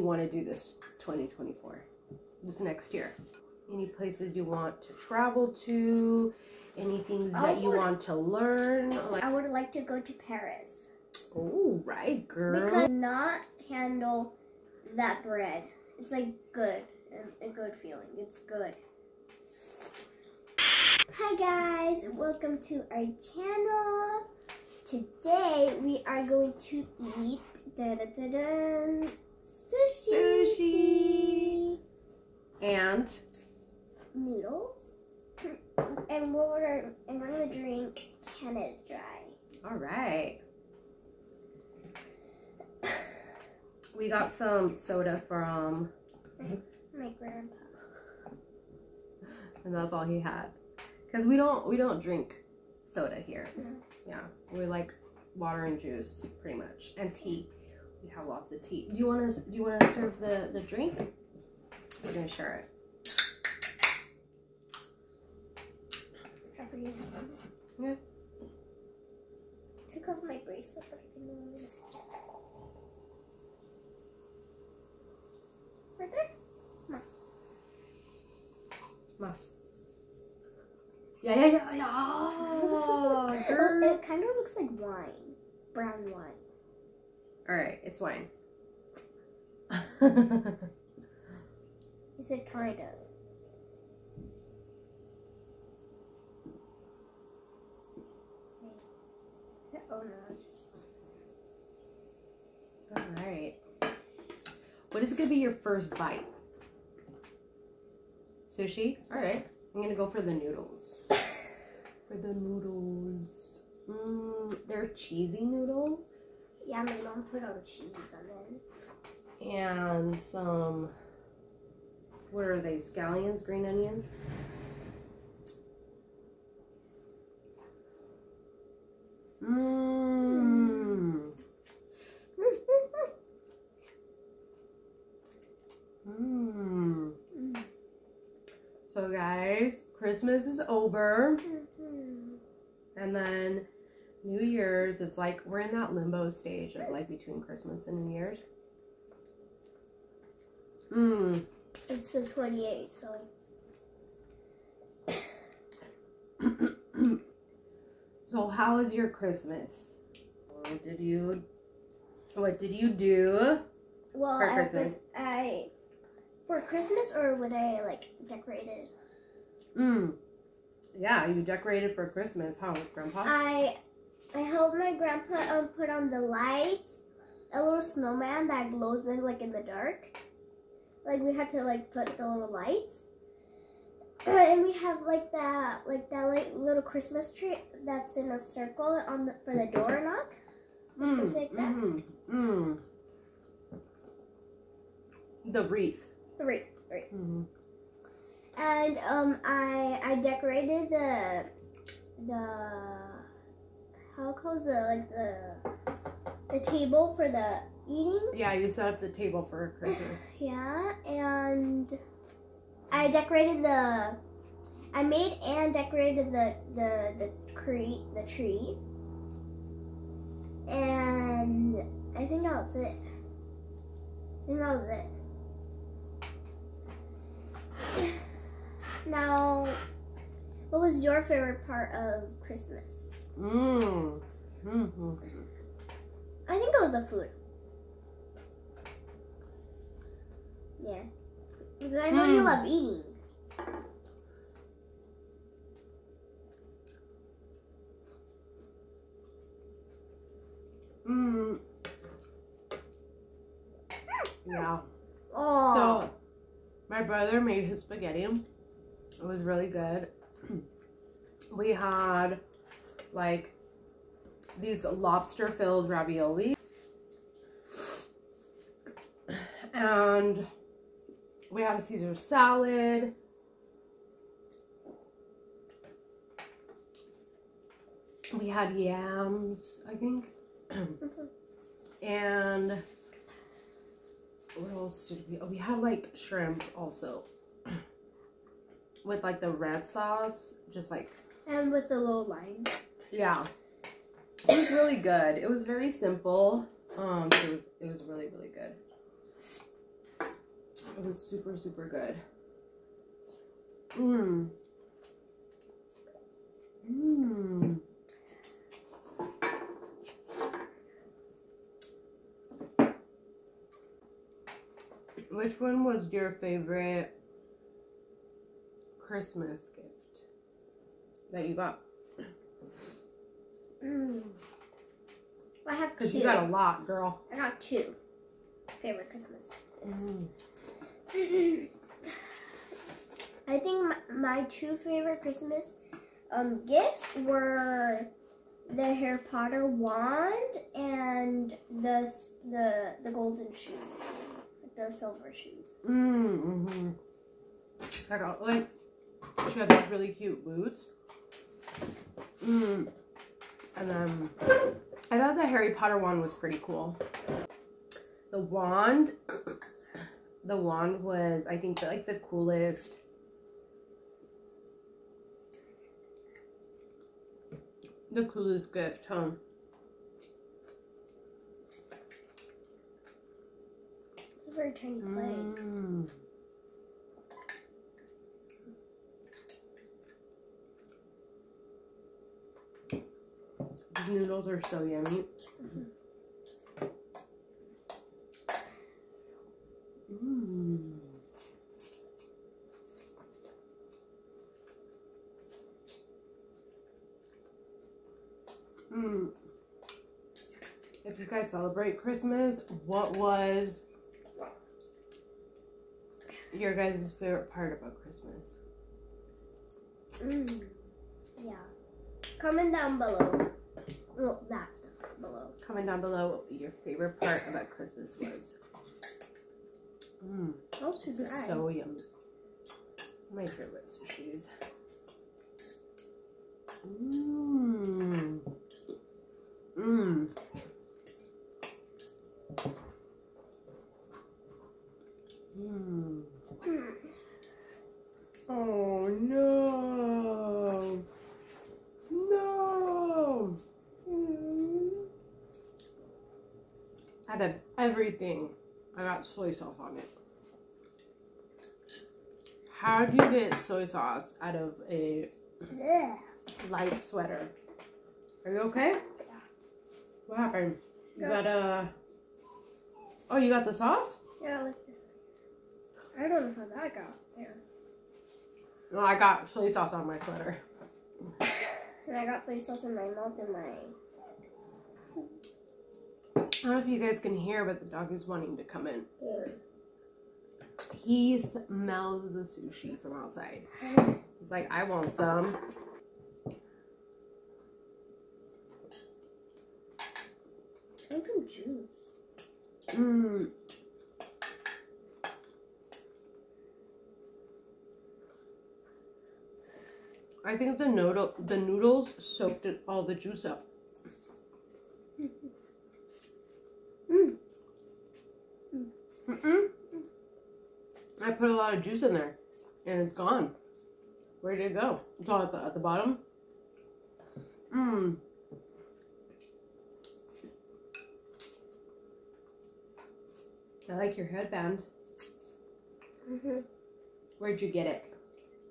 want to do this 2024, this next year? Any places you want to travel to? Any things that you want to learn? Like, I would like to go to Paris. Oh, right, girl. Because not handle that bread. It's like good. A good feeling. It's good. Hi guys, welcome to our channel. Today we are going to eat sushi. And noodles. And we're gonna drink Canada Dry. All right. We got some soda from my grandpa. And that's all he had. Because we don't drink soda here. Yeah. We like water and juice pretty much. And tea. We have lots of tea. Do you wanna serve the drink? We're gonna share it. Yeah. Took off my bracelet, but I didn't know. Right there? Mas. Yeah. Oh, it kind of looks like wine. Brown wine. Alright, it's wine. He said kind of. Oh no, just Alright. What is going to be your first bite? Sushi? Alright. I'm going to go for the noodles. They're cheesy noodles. Yeah, my mom put on cheese on them. And some, what are they, scallions, green onions? So guys, Christmas is over. And then New Year's, it's like we're in that limbo stage of like between Christmas and New Year's. It's the 28th, so. So how was your Christmas? What did you do Well, for Christmas? For Christmas, or when I like decorated? Yeah, you decorated for Christmas, huh, Grandpa? I helped my grandpa put on the lights, a little snowman that glows in like in the dark. Like we had to like put the little lights, and we have like that little Christmas tree that's in a circle for the doorknob, something like that. The wreath. The wreath. And I decorated the how it calls the table for the eating. Yeah, you set up the table for Christmas. Yeah, and I decorated I made and decorated the tree. And I think that was it. Now, what was your favorite part of Christmas? I think it was the food. Yeah. Because I know you love eating. Yeah. Oh. So, my brother made his spaghetti. It was really good. We had like these lobster-filled ravioli. And we had a Caesar salad. We had yams, I think. And what else did we? Oh, we had like shrimp also. With like the red sauce, just like. And with the little lime. Yeah. It was really good. It was very simple. It was really, really good. It was super, super good. Mmm. Mmm. Which one was your favorite Christmas gift that you got? I have 2. Because you got a lot, girl. I got 2 favorite Christmas gifts. I think my 2 favorite Christmas gifts were the Harry Potter wand and the golden shoes, the silver shoes. I got like she had these really cute boots. And then I thought the Harry Potter wand was pretty cool. The wand was, I think, like the coolest. The coolest gift, huh? It's a very tiny plate. These noodles are so yummy. If you guys celebrate Christmas, what was your guys' favorite part about Christmas? Yeah. Comment down below. Well, that below. Comment down below what your favorite part about Christmas was. This is so yummy. My favorite sushis. Oh no! No! Out of everything, I got soy sauce on it. How do you get soy sauce out of a light sweater? Are you okay? Yeah. What happened? You got oh, you got the sauce? Yeah, like this. I don't know how that got there. No, I got soy sauce on my sweater. And I got soy sauce in my mouth and my... I don't know if you guys can hear, but the dog is wanting to come in. Yeah. He smells the sushi from outside. He's like, I want some. I want some juice. I think the noodles soaked all the juice up. I put a lot of juice in there, and it's gone. Where did it go? It's all at the bottom. I like your headband. Where'd you get it?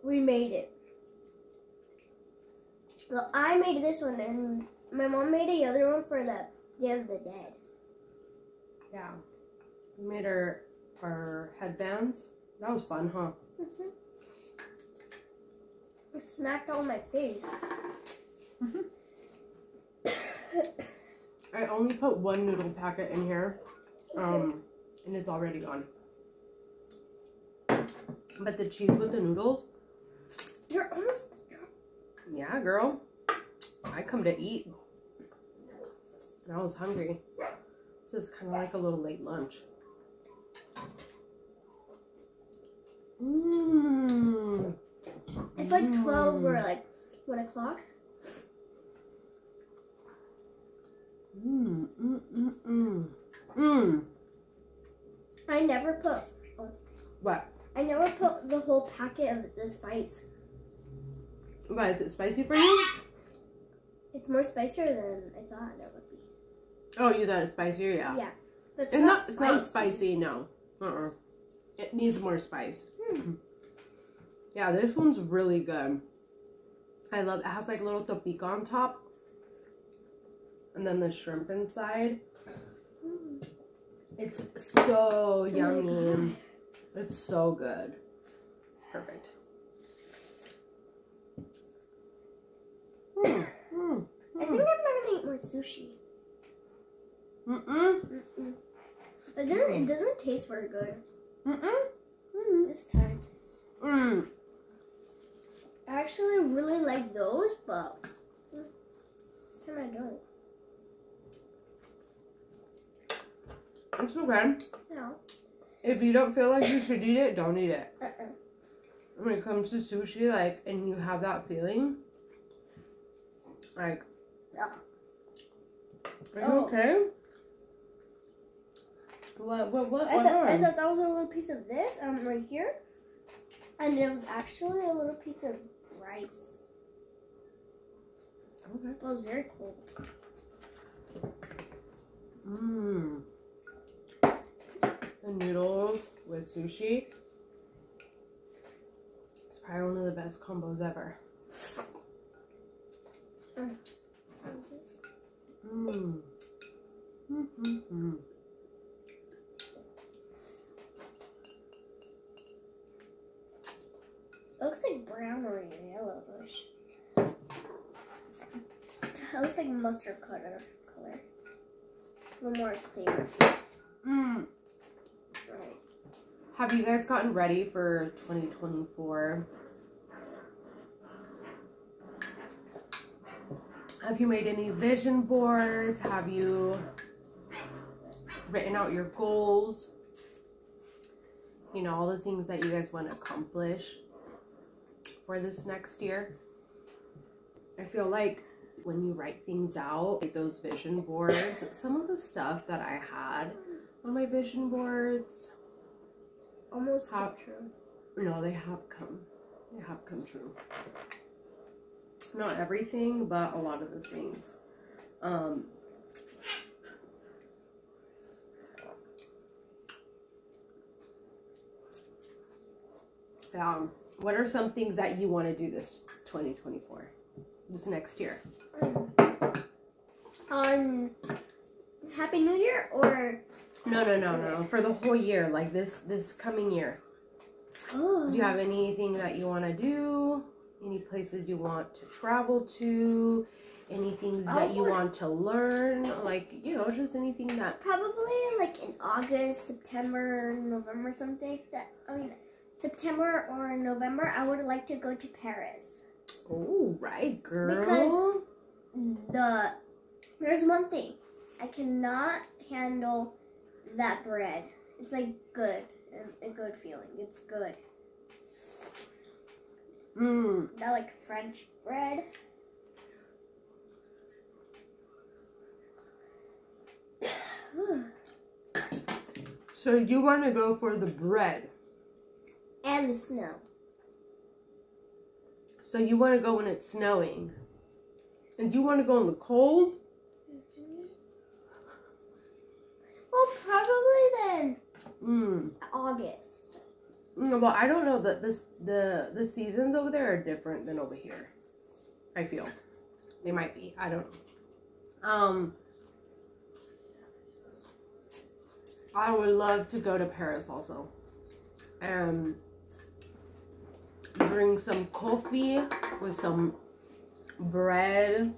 We made it. Well, I made this one, and my mom made the other one for the Day of the Dead. Yeah. We made our headbands. That was fun, huh? It smacked on my face. I only put one noodle packet in here, and it's already gone. But the cheese with the noodles. You're almost... Yeah, girl. I come to eat. And I was hungry. This is kind of like a little late lunch. It's like 12 or like 1 o'clock. I never put... What? I never put the whole packet of the spice. Why, is it spicy for you? It's more spicier than I thought it would be. Oh, you thought it's spicier? Yeah. Yeah. But It's not spicy, no. It needs more spice. Yeah, this one's really good. I love it. It has like a little topika on top. And then the shrimp inside. It's so yummy. It's so good. Perfect. I think I'm gonna eat more sushi. It doesn't taste very good. This time. I actually really like those, but this time I don't. It's okay. No. If you don't feel like you should eat it, don't eat it. When it comes to sushi, like, and you have that feeling, like, are you okay? What? I thought that was a little piece of this, right here, and it was actually a little piece of rice. Okay. It was very cold. The noodles with sushi. It's probably one of the best combos ever. It looks like brown or yellowish. It looks like mustard color. A little more clear. Right. Have you guys gotten ready for 2024? Have you made any vision boards? Have you written out your goals? You know, all the things that you guys want to accomplish for this next year. I feel like when you write things out, like those vision boards, some of the stuff that I had on my vision boards almost come true. No, they have come true. Not everything, but a lot of the things. What are some things that you want to do this 2024? This next year? Happy New Year or? No. For the whole year, like this coming year. Oh. Do you have anything that you want to do? Any places you want to travel to? Any things that you want to learn? Like, you know, just anything that... Probably like in August, September, November, something. September or November, I would like to go to Paris. Oh, right, girl. Because there's one thing. I cannot handle that bread. It's like good. A good feeling. It's good. That like French bread. So you want to go for the bread. And the snow. So you want to go when it's snowing. And you want to go in the cold? Well, probably then. August. Well, I don't know that the seasons over there are different than over here. I feel. They might be. I don't know. I would love to go to Paris also. And drink some coffee with some bread.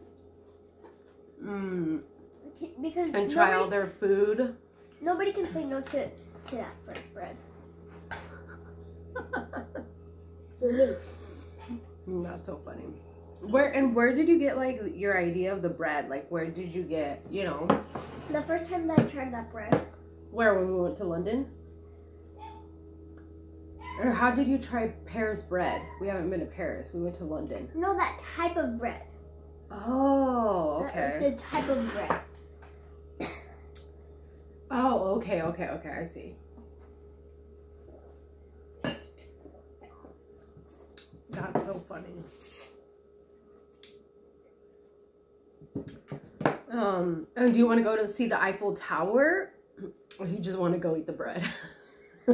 Because and try all their food. Nobody can say no to that French bread. That's so funny. Where did you get like your idea of the bread? Like where did you get, you know? The first time that I tried that bread. Where, when we went to London? Or how did you try Paris bread? We haven't been to Paris. We went to London. No, that type of bread. Oh, okay. The type of bread. Oh, okay. I see. That's so funny. And do you want to go to see the Eiffel Tower? Or you just want to go eat the bread? I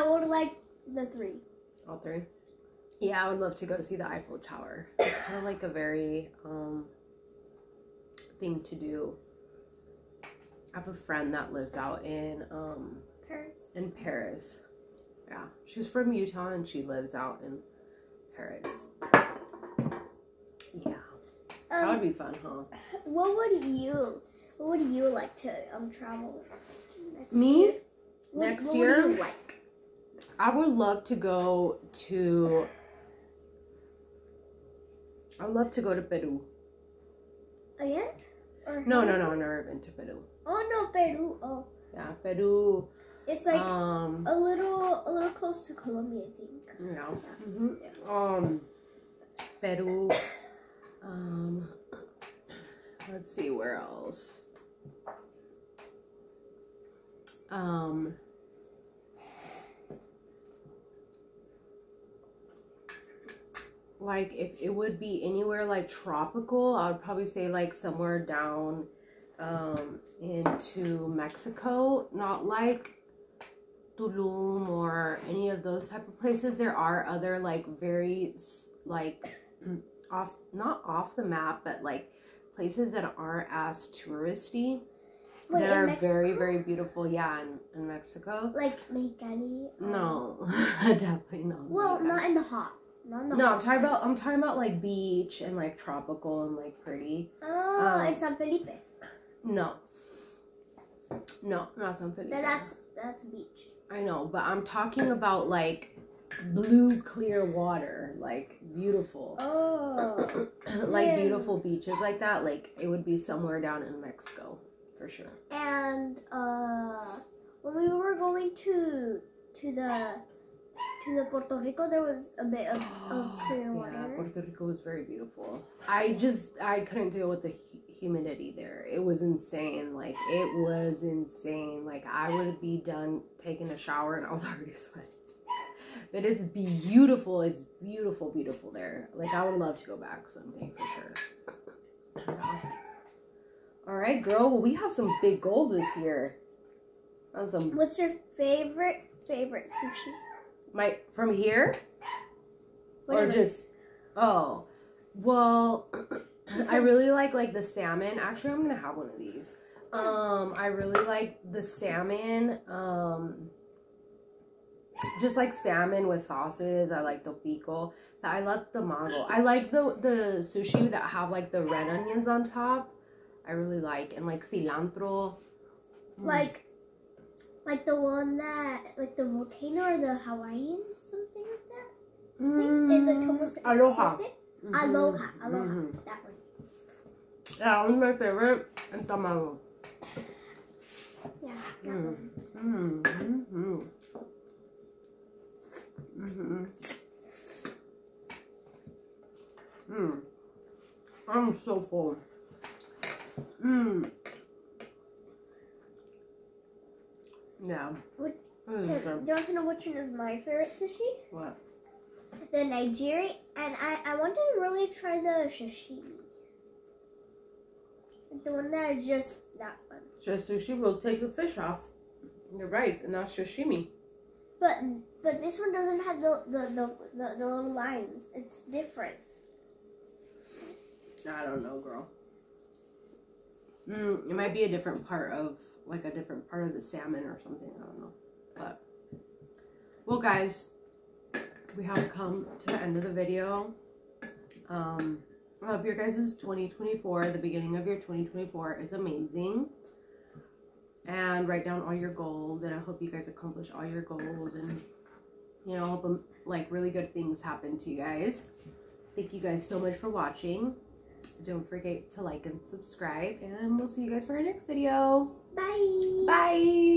would like the 3. All 3? Yeah, I would love to go see the Eiffel Tower. It's kind of like a very thing to do. I have a friend that lives out in Paris. In Paris. Yeah, she's from Utah and she lives out in Paris. Yeah, that would be fun, huh? What would you like to travel next Me? year? Next what year? Would you like? I would love to go to. I would love to go to Peru. Again? No, I've never been to Peru. Oh no, Peru. Oh. Yeah, Peru. It's like a little close to Colombia, I think. Yeah. Mm-hmm. Peru. Let's see where else. Like if it would be anywhere like tropical, I would probably say like somewhere down into Mexico, not like Tulum or any of those type of places. There are other like very like not off the map, but like places that aren't as touristy. Wait, that are Mexico? very, very beautiful. Yeah, in Mexico. Like Mexicali? No, definitely not. Well, not in the hot. No, I'm talking about like beach and like tropical and like pretty. Oh, in San Felipe. No, not San Felipe. But that's a beach. I know, but I'm talking about like blue clear water, like beautiful. Oh. Like beautiful beaches like that. Like it would be somewhere down in Mexico for sure. And when we were going to the Puerto Rico, there was a bit of clear water. Yeah, Puerto Rico was very beautiful. I couldn't deal with the humidity there. It was insane. Like, it was insane. Like, I would be done taking a shower and I was already sweating. But it's beautiful. It's beautiful, beautiful there. Like, I would love to go back someday for sure. Yeah. All right, girl. Well, we have some big goals this year. What's your favorite sushi? From here? Whatever. Or just, well, I really like the salmon. Actually, I'm gonna have one of these. I really like the salmon, just like salmon with sauces. I like the pico. I love the mango. I like the sushi that have like the red onions on top. I really like, and like cilantro. Like the one that, like the volcano or the Hawaiian, something like that? In the Tomos. Aloha. Aloha. That one. Yeah, that one's my favorite. And tamago. Yeah, that one. I'm so full. Yeah. Do you want to know which one is my favorite sushi? What? The Nigerian, and I want to really try the sashimi. The one that is just that one. Just sushi will take the fish off. You're right, and that's sashimi. But this one doesn't have the little lines. It's different. I don't know, girl. It might be a different part of the salmon or something. I don't know. But, well, guys, we have come to the end of the video. I hope your guys' 2024, the beginning of your 2024 is amazing. And write down all your goals, and I hope you guys accomplish all your goals, and, you know, hope like really good things happen to you guys. Thank you guys so much for watching. Don't forget to like and subscribe, and we'll see you guys for our next video. Bye. Bye.